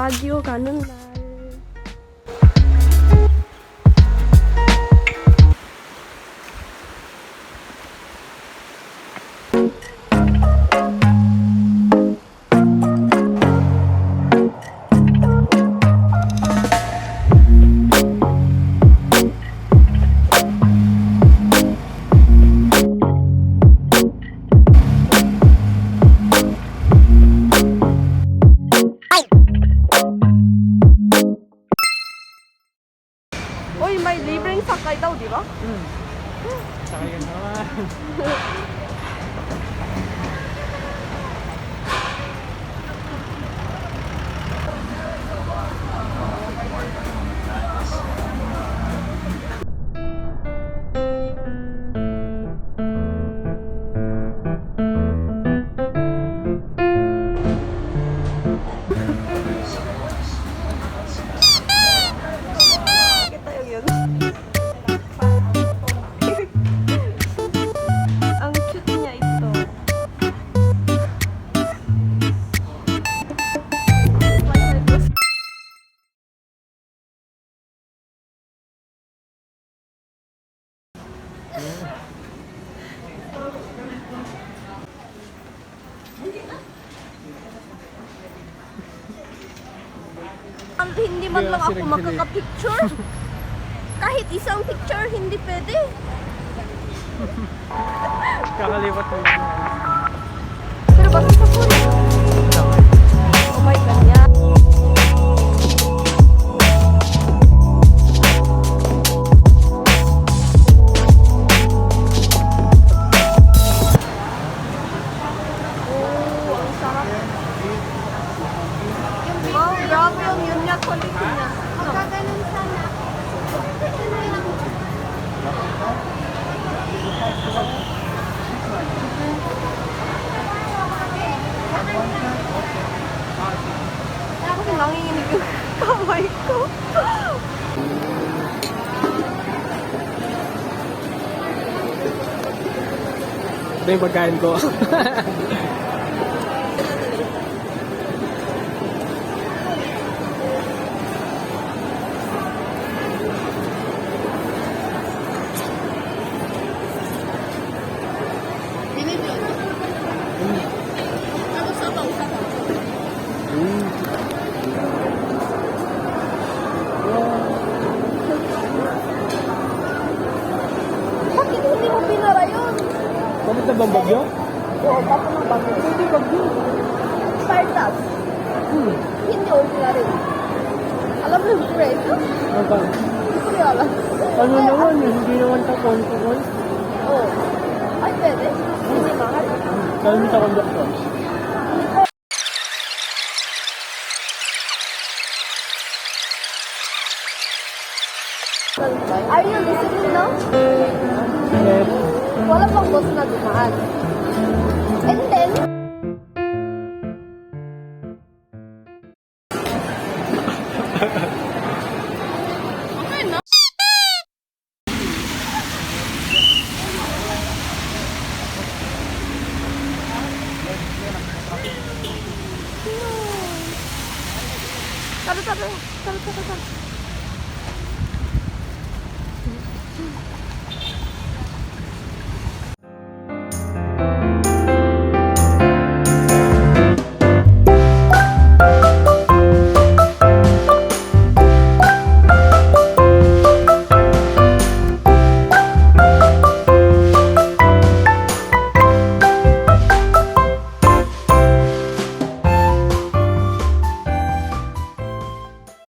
Baguio 가는 날. Uy, may libreng sakay daw, di ba? Sakay ka naman. Kita yung yun. Ang cute niya ito. Hindi man lang ako makaka-picture. Kahit isang picture, hindi pwede. Kakalipat mo. Pero basta sa phone. Oh my God, yeah. Oh, ang sarap. Wow, grabe yung yun niya, quality niya. Magkaganon sana. Kasi nanginginig yung kamay ko. Ito yung pagkain ko. Bakit hindi mo pinara yun? Bakit na bang bagyo? Oo, baka ng bagyo. Hindi bagyo. Stardust. Hindi ordinary. Alam mo yung presyo? Ano? Hindi ko rin alam. Ano naman yun? Hindi naman ka konti-konti. Oo. Ay, pwede. Hindi mahal. Sabi sa conductor. Are you listening now? Yes. Wala pang bus na dumaan. And then, tara.